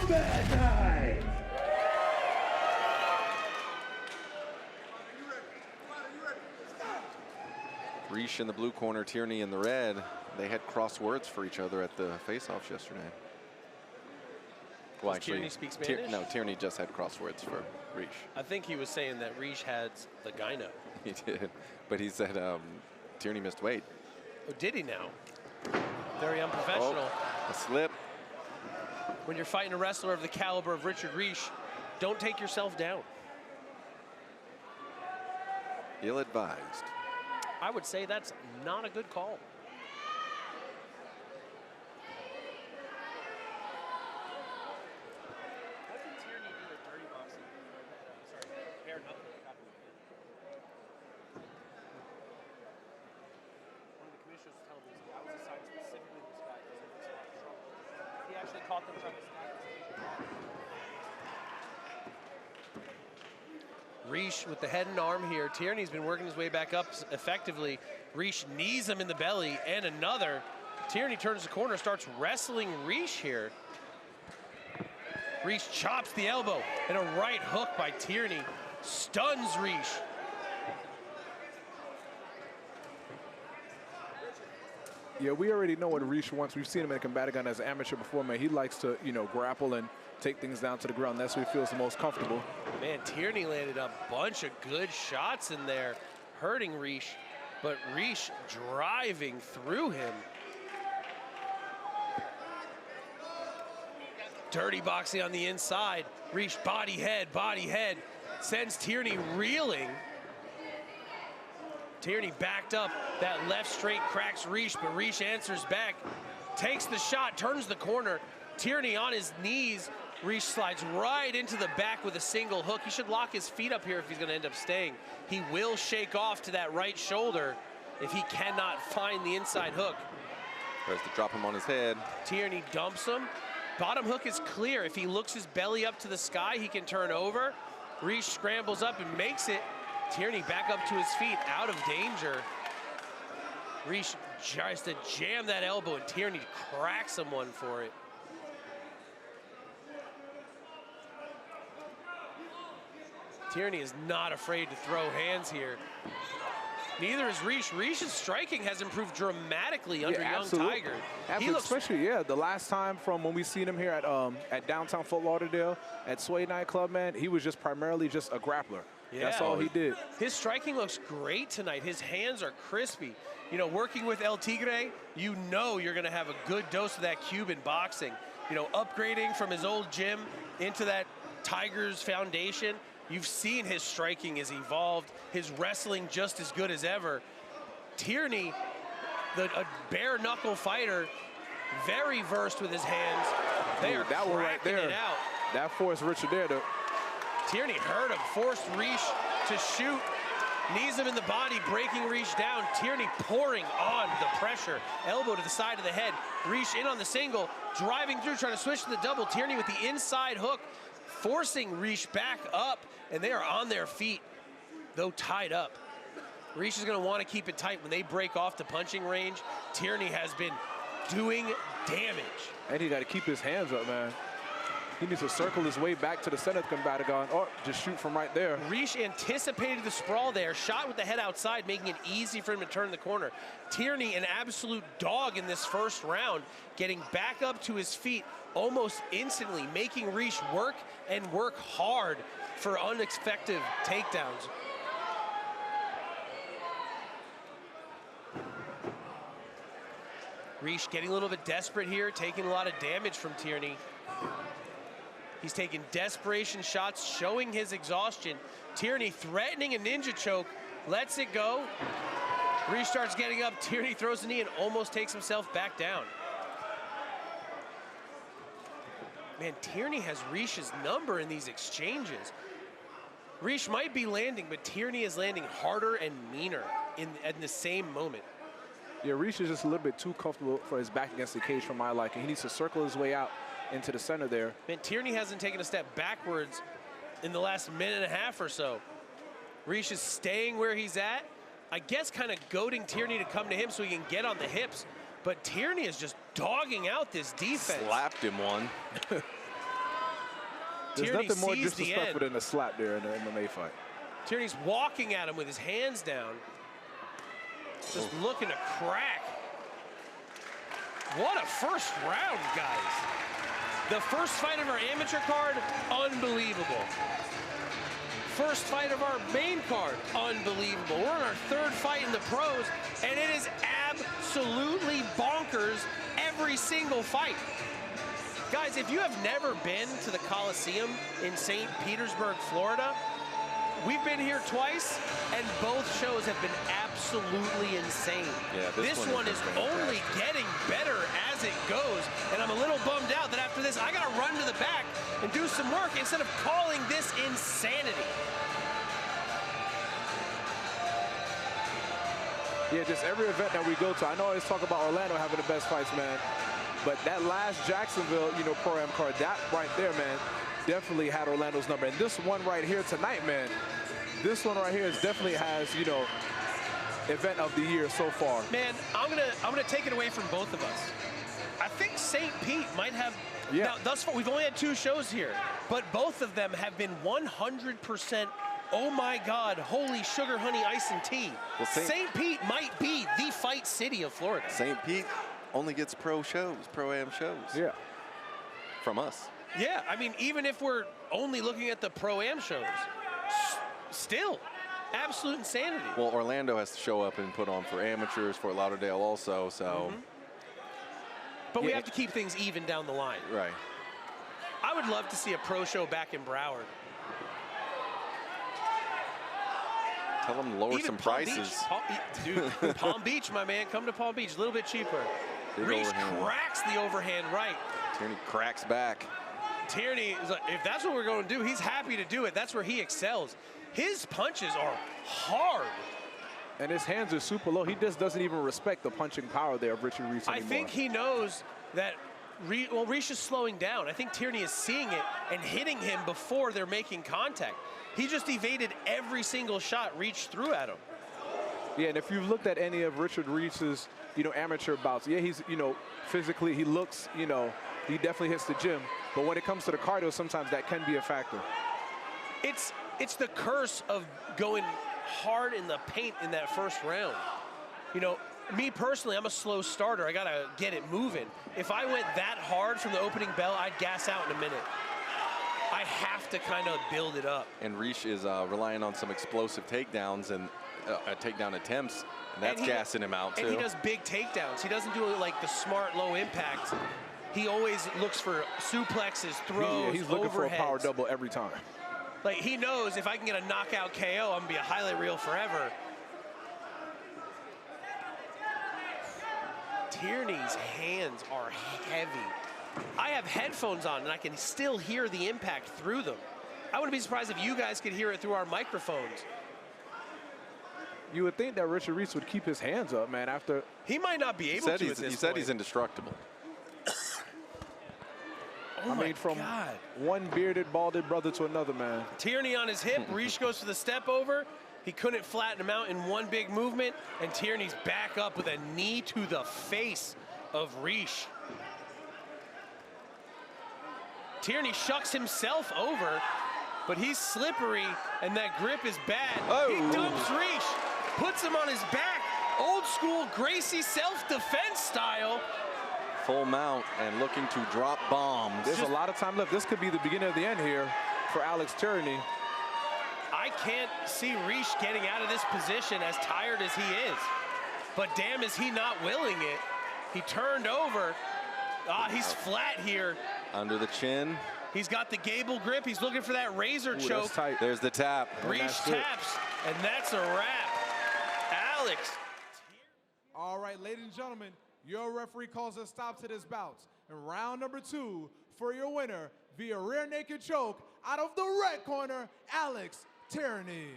overtime. Riesch in the blue corner, Tierney in the red. They had crossed words for each other at the face-offs yesterday. Well, actually, Tierney speak Spanish? No, Tierney just had crosswords for Riesch. I think he was saying that Riesch had the gyno. He did, but he said Tierney missed weight. Oh, did he now? Very unprofessional. Oh, a slip. When you're fighting a wrestler of the caliber of Richard Riesch, don't take yourself down. Ill-advised. I would say that's not a good call. How can Tierney do a dirty boxing? Sorry, bare knuckle. One of the commissioners was telling me I was assigned specifically this guy because he was a lot of trouble. He actually caught them trying to snap his Riesch with the head and arm here. Tierney's been working his way back up effectively. Riesch knees him in the belly and another. Tierney turns the corner, starts wrestling Riesch here. Riesch chops the elbow and a right hook by Tierney. Stuns Riesch. Yeah, we already know what Riesch wants. We've seen him in Combatigon as an amateur before, man. He likes to, you know, grapple and take things down to the ground. That's where he feels the most comfortable. Man, Tierney landed a bunch of good shots in there, hurting Riesch, but Riesch driving through him. Dirty boxing on the inside. Riesch body head, sends Tierney reeling. Tierney backed up, that left straight cracks Riesch, but Riesch answers back, takes the shot, turns the corner. Tierney on his knees. Riesch slides right into the back with a single hook. He should lock his feet up here if he's going to end up staying. He will shake off to that right shoulder if he cannot find the inside hook. Tries to drop him on his head. Tierney dumps him. Bottom hook is clear. If he looks his belly up to the sky, he can turn over. Riesch scrambles up and makes it. Tierney back up to his feet, out of danger. Riesch tries to jam that elbow and Tierney cracks him one for it. Tierney is not afraid to throw hands here. Neither is Riesch. Riesch's striking has improved dramatically under Young Tiger. Absolutely, He looks, especially, the last time from when we seen him here at downtown Fort Lauderdale at Sway Nightclub, man, he was just primarily just a grappler. Yeah. That's all he did. His striking looks great tonight. His hands are crispy. You know, working with El Tigre, you know you're going to have a good dose of that Cuban boxing. You know, upgrading from his old gym into that Tiger's foundation. You've seen his striking has evolved, his wrestling just as good as ever. Tierney, a bare knuckle fighter, very versed with his hands. They are that one right there. It out. That forced Richard there to. Tierney hurt him, forced Riesch to shoot, knees him in the body, breaking Riesch down. Tierney pouring on the pressure, elbow to the side of the head. Riesch in on the single, driving through, trying to switch to the double. Tierney with the inside hook, forcing Riesch back up, and they are on their feet, though tied up. Riesch is going to want to keep it tight when they break off the punching range. Tierney has been doing damage. And he got to keep his hands up, man. He needs to circle his way back to the center of the Combatigon or just shoot from right there. Riesch anticipated the sprawl there, shot with the head outside, making it easy for him to turn the corner. Tierney, an absolute dog in this first round, getting back up to his feet almost instantly, making Riesch work and work hard for unexpected takedowns. Riesch getting a little bit desperate here, taking a lot of damage from Tierney. He's taking desperation shots, showing his exhaustion. Tierney threatening a ninja choke, lets it go. Riesch starts getting up, Tierney throws a knee and almost takes himself back down. Man, Tierney has Riesch's number in these exchanges. Riesch might be landing, but Tierney is landing harder and meaner in the same moment. Yeah, Riesch is just a little bit too comfortable for his back against the cage for my liking. He needs to circle his way out into the center there. Man, Tierney hasn't taken a step backwards in the last minute and a half or so. Riesch is staying where he's at, I guess kind of goading Tierney to come to him so he can get on the hips, but Tierney is just dogging out this defense. Slapped him one. There's Tierney nothing more sees the disrespectful end. than a slap there in an MMA fight. Tierney's walking at him with his hands down. Just looking to crack. What a first round, guys. The first fight of our amateur card, unbelievable. First fight of our main card, unbelievable. We're on our third fight in the pros, and it is absolutely bonkers every single fight. Guys, if you have never been to the Coliseum in St. Petersburg, Florida, we've been here twice, and both shows have been absolutely insane. Yeah, this one is only getting better as it goes, and I'm a little bummed out that after this, I gotta run to the back and do some work instead of calling this insanity. Yeah, just every event that we go to, I know I always talk about Orlando having the best fights, man, but that last Jacksonville, Pro-Am card, that right there, man, definitely had Orlando's number. And this one right here tonight, man, this one right here definitely has, event of the year so far. Man, I'm gonna take it away from both of us. I think St. Pete might have. Yeah. Now, thus far, we've only had 2 shows here, but both of them have been 100%. Oh my God! Holy sugar, honey, ice, and tea. Well, St. Pete might be the fight city of Florida. St. Pete only gets pro-am shows. Yeah. From us. Yeah, I mean, even if we're only looking at the pro-am shows, still, absolute insanity. Well, Orlando has to show up and put on for amateurs, Fort Lauderdale also, so. But we have to keep things even down the line. Right. I would love to see a pro show back in Broward. Tell them to lower Even some Palm prices. Beach. Dude, Palm Beach, my man. Come to Palm Beach. A little bit cheaper. Big Riesch overhand. cracks the overhand right. Tierney cracks back. Tierney, is like, if that's what we're going to do, he's happy to do it. That's where he excels. His punches are hard. And his hands are super low. He just doesn't even respect the punching power there of Richard Riesch anymore. I think he knows that Riesch is slowing down. I think Tierney is seeing it and hitting him before they're making contact. He just evaded every single shot Riesch threw at him. Yeah, and if you've looked at any of Richard Riesch's, amateur bouts, yeah, he's, physically, he looks, he definitely hits the gym. But when it comes to the cardio, sometimes that can be a factor. It's the curse of going hard in the paint in that first round. Me personally, I'm a slow starter. I gotta get it moving. If I went that hard from the opening bell, I'd gas out in a minute. I have to kind of build it up. And Riesch is relying on some explosive takedowns and takedown attempts. And that's gassing him out, too. And he does big takedowns. He doesn't do it like the smart low impact. He always looks for suplexes, throws, he's looking for a power overheads. double every time. Like, he knows if I can get a knockout KO, I'm going to be a highlight reel forever. Tierney's hands are heavy. I have headphones on, and I can still hear the impact through them. I wouldn't be surprised if you guys could hear it through our microphones. You would think that Richard Riesch would keep his hands up, man, after. He might not be able to at this point. He said he's indestructible. Oh my from God. one bearded, balded brother to another, man. Tierney on his hip. Riesch goes for the step over. He couldn't flatten him out in one big movement, and Tierney's back up with a knee to the face of Riesch. Tierney shucks himself over, but he's slippery, and that grip is bad. Oh. He dumps Riesch, puts him on his back. Old school Gracie self-defense style. Full mount and looking to drop bombs. There's a lot of time left. This could be the beginning of the end here for Alex Tierney. I can't see Riesch getting out of this position as tired as he is. But damn, is he not willing it. He turned over. He's flat here. Under the chin. He's got the gable grip. He's looking for that razor choke. That's tight. There's the tap. Riesch taps, and that's a wrap. Alex. All right, ladies and gentlemen, your referee calls a stop to this bout. In round number 2, for your winner, via rear naked choke, out of the red corner, Alex Tierney.